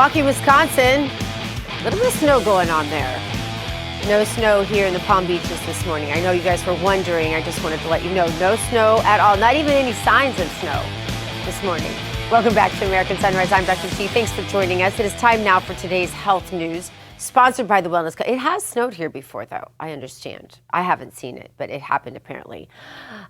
Milwaukee, Wisconsin. A little bit of snow going on there. No snow here in the Palm Beaches this morning. I know you guys were wondering. I just wanted to let you know, no snow at all. Not even any signs of snow this morning. Welcome back to American Sunrise. I'm Dr. T. Thanks for joining us. It is time now for today's health news, sponsored by the Wellness Co. It has snowed here before, though. I understand. I haven't seen it, but it happened apparently.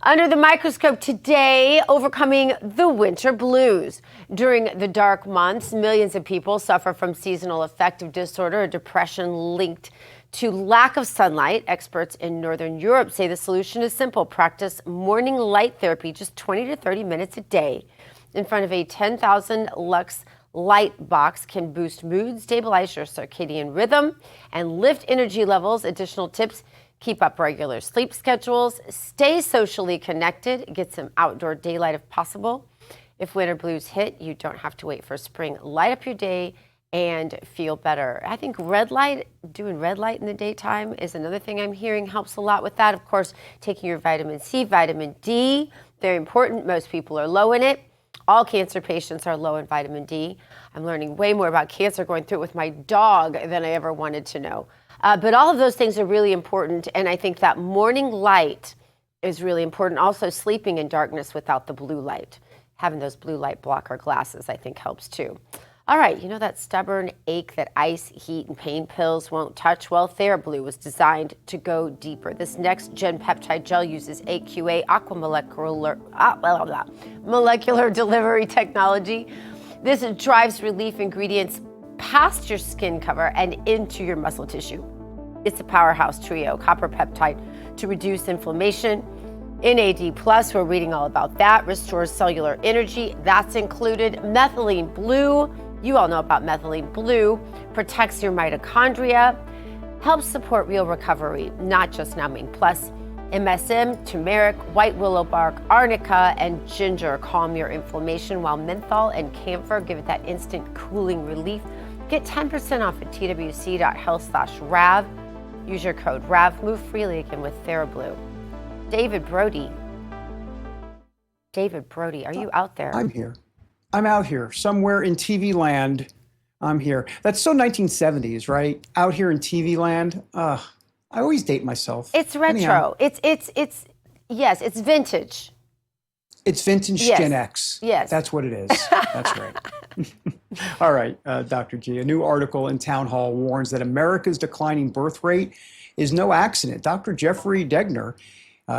Under the microscope today, overcoming the winter blues. During the dark months, millions of people suffer from seasonal affective disorder, a depression linked to lack of sunlight. Experts in Northern Europe say the solution is simple. Practice morning light therapy, just 20 to 30 minutes a day in front of a 10,000 lux light box can boost mood, stabilize your circadian rhythm, and lift energy levels. Additional tips: keep up regular sleep schedules, stay socially connected, get some outdoor daylight if possible. If winter blues hit, you don't have to wait for spring. Light up your day and feel better. I think doing red light in the daytime is another thing I'm hearing helps a lot with that. Of course, taking your vitamin C, vitamin D, very important. Most people are low in it. All cancer patients are low in vitamin D. I'm learning way more about cancer going through it with my dog than I ever wanted to know. But all of those things are really important, and I think that morning light is really important. Also, sleeping in darkness without the blue light. Having those blue light blocker glasses, I think, helps too. All right, you know that stubborn ache that ice, heat, and pain pills won't touch? Well, TheraBlue was designed to go deeper. This next-gen peptide gel uses AQA molecular delivery technology. This drives relief ingredients past your skin cover and into your muscle tissue. It's a powerhouse trio, copper peptide to reduce inflammation. NAD+, we're reading all about that, restores cellular energy. That's included. Methylene blue. You all know about methylene blue, protects your mitochondria, helps support real recovery, not just numbing. Plus, MSM, turmeric, white willow bark, arnica, and ginger calm your inflammation, while menthol and camphor give it that instant cooling relief. Get 10% off at twc.health/RAV. Use your code RAV. Move freely again with TheraBlue. David Brody, are you out there? I'm here. I'm out here somewhere in TV land. I'm here. That's so 1970s, right? Out here in TV land. I always date myself. It's retro. Anyhow. Yes, it's vintage. It's vintage yes. Gen X. Yes. That's what it is. That's right. All right, Dr. G, a new article in Townhall warns that America's declining birth rate is no accident. Dr. Jeffrey Degner,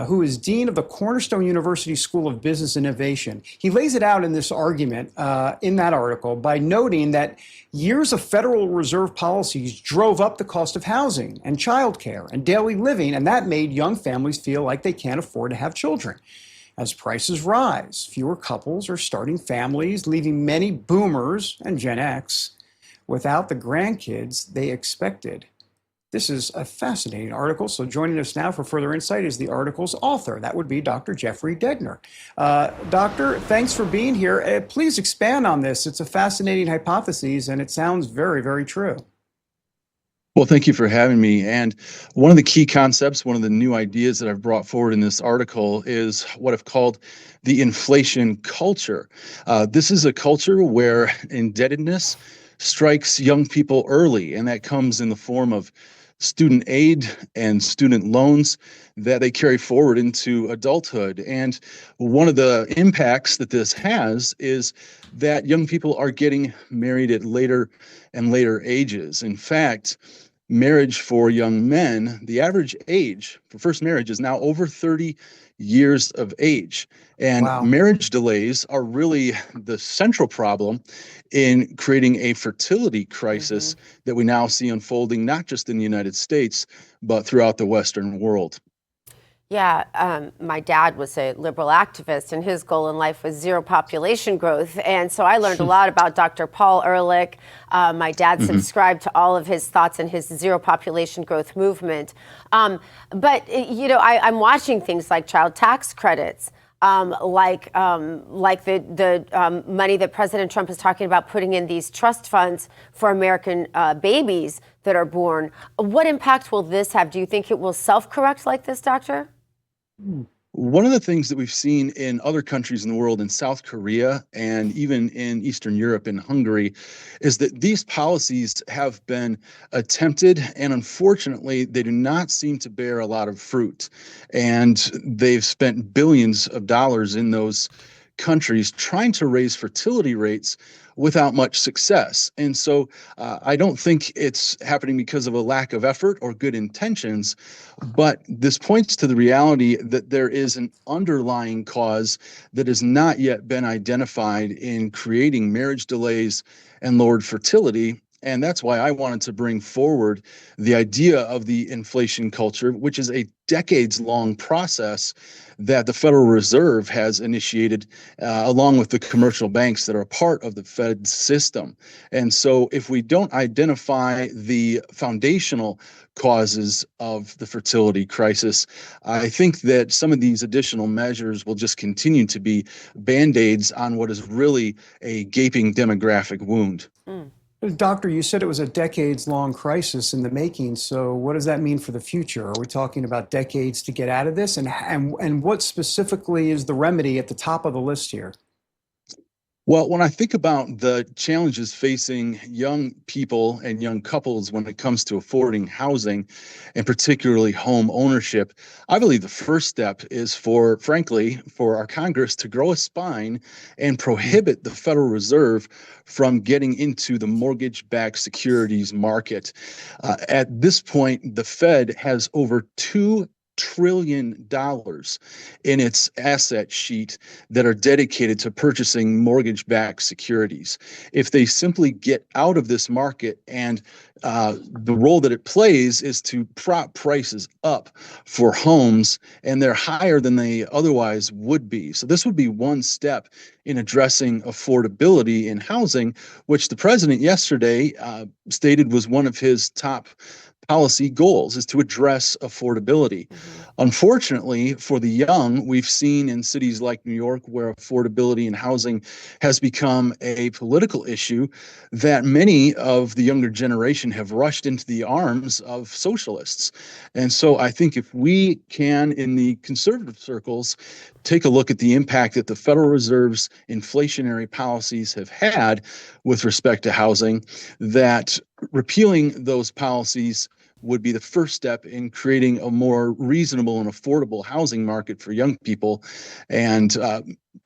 who is Dean of the Cornerstone University School of Business Innovation. He lays it out in this argument, in that article, by noting that years of Federal Reserve policies drove up the cost of housing and childcare and daily living, and that made young families feel like they can't afford to have children. As prices rise, fewer couples are starting families, leaving many boomers and Gen X without the grandkids they expected. This is a fascinating article, so joining us now for further insight is the article's author. That would be Dr. Jeffrey Degner. Doctor, thanks for being here. Please expand on this. It's a fascinating hypothesis, and it sounds very, very true. Well, thank you for having me. And one of the key concepts, one of the new ideas that I've brought forward in this article is what I've called the inflation culture. This is a culture where indebtedness strikes young people early, and that comes in the form of student aid and student loans that they carry forward into adulthood. And one of the impacts that this has is that young people are getting married at later and later ages. In fact, marriage for young men, the average age for first marriage is now over 30 years of age. And wow. Marriage delays are really the central problem in creating a fertility crisis that we now see unfolding, not just in the United States, but throughout the Western world. Yeah, my dad was a liberal activist, and his goal in life was zero population growth. And so I learned a lot about Dr. Paul Ehrlich. My dad subscribed to all of his thoughts in his zero population growth movement. But, you know, I'm watching things like child tax credits, like the money that President Trump is talking about putting in these trust funds for American babies that are born. What impact will this have? Do you think it will self-correct like this, doctor? One of the things that we've seen in other countries in the world, in South Korea and even in Eastern Europe, in Hungary, is that these policies have been attempted, and unfortunately, they do not seem to bear a lot of fruit. And they've spent billions of dollars in those countries trying to raise fertility rates without much success. And so I don't think it's happening because of a lack of effort or good intentions, but this points to the reality that there is an underlying cause that has not yet been identified in creating marriage delays and lowered fertility. And that's why I wanted to bring forward the idea of the inflation culture, which is a decades-long process that the Federal Reserve has initiated, along with the commercial banks that are a part of the Fed system. And so if we don't identify the foundational causes of the fertility crisis, I think that some of these additional measures will just continue to be Band-Aids on what is really a gaping demographic wound. Doctor, you said it was a decades-long crisis in the making. So what does that mean for the future? Are we talking about decades to get out of this? And what specifically is the remedy at the top of the list here? Well, when I think about the challenges facing young people and young couples when it comes to affording housing, and particularly home ownership, I believe the first step is frankly, for our Congress to grow a spine and prohibit the Federal Reserve from getting into the mortgage-backed securities market. At this point, the Fed has over $2 trillion in its asset sheet that are dedicated to purchasing mortgage-backed securities. If they simply get out of this market, and the role that it plays is to prop prices up for homes, and they're higher than they otherwise would be. So this would be one step in addressing affordability in housing, which the president yesterday stated was one of his top policy goals, is to address affordability. Unfortunately, for the young, we've seen in cities like New York, where affordability in housing has become a political issue, that many of the younger generation have rushed into the arms of socialists. And so I think if we can, in the conservative circles, take a look at the impact that the Federal Reserve's inflationary policies have had with respect to housing, that repealing those policies would be the first step in creating a more reasonable and affordable housing market for young people, and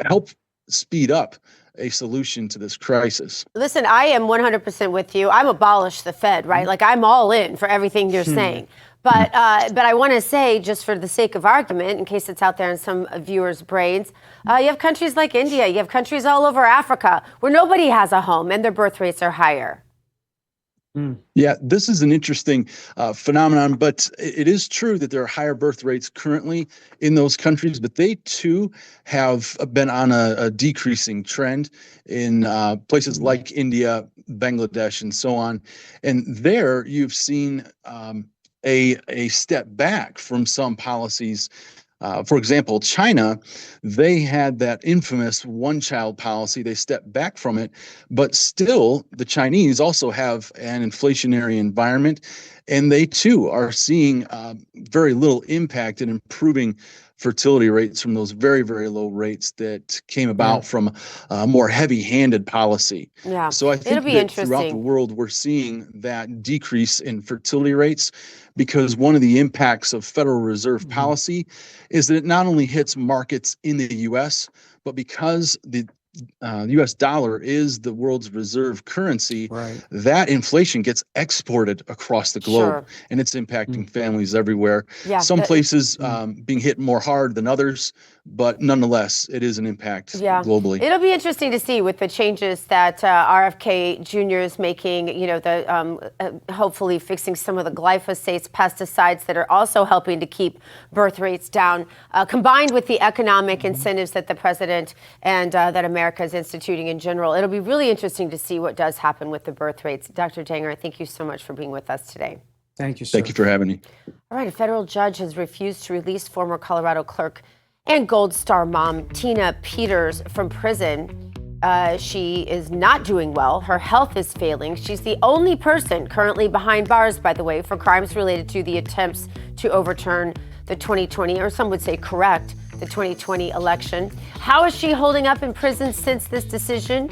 help speed up a solution to this crisis. Listen, I am 100% with you. I'm abolish the Fed, right? Like, I'm all in for everything you're saying. But I want to say, just for the sake of argument, in case it's out there in some viewers' brains, you have countries like India, you have countries all over Africa where nobody has a home and their birth rates are higher. Yeah, this is an interesting phenomenon, but it is true that there are higher birth rates currently in those countries, but they too have been on a decreasing trend in places like India, Bangladesh, and so on. And there you've seen a step back from some policies. For example, China, they had that infamous one-child policy. They stepped back from it, but still the Chinese also have an inflationary environment, and they too are seeing very little impact in improving fertility rates from those very, very low rates that came about from a more heavy-handed policy. Yeah, so I think it'll be that interesting. throughout the world, we're seeing that decrease in fertility rates, because one of the impacts of Federal Reserve policy is that it not only hits markets in the U.S., but because the U.S. dollar is the world's reserve currency, that inflation gets exported across the globe, and it's impacting families everywhere. Yeah, some places being hit more hard than others, but nonetheless, it is an impact globally. It'll be interesting to see with the changes that RFK Jr. is making, you know, the hopefully fixing some of the glyphosates, pesticides that are also helping to keep birth rates down, combined with the economic incentives that the president and that America is instituting in general. It'll be really interesting to see what does happen with the birth rates. Dr. Danger, thank you so much for being with us today. Thank you, sir. Thank you for having me. All right, a federal judge has refused to release former Colorado clerk and Gold Star mom Tina Peters from prison. She is not doing well. Her health is failing. She's the only person currently behind bars, by the way, for crimes related to the attempts to overturn the 2020, or some would say correct, the 2020 election. How is she holding up in prison since this decision?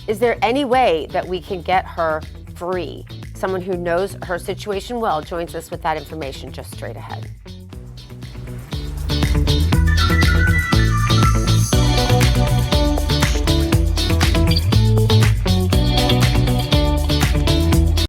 Is there any way that we can get her free? Someone who knows her situation well joins us with that information just straight ahead.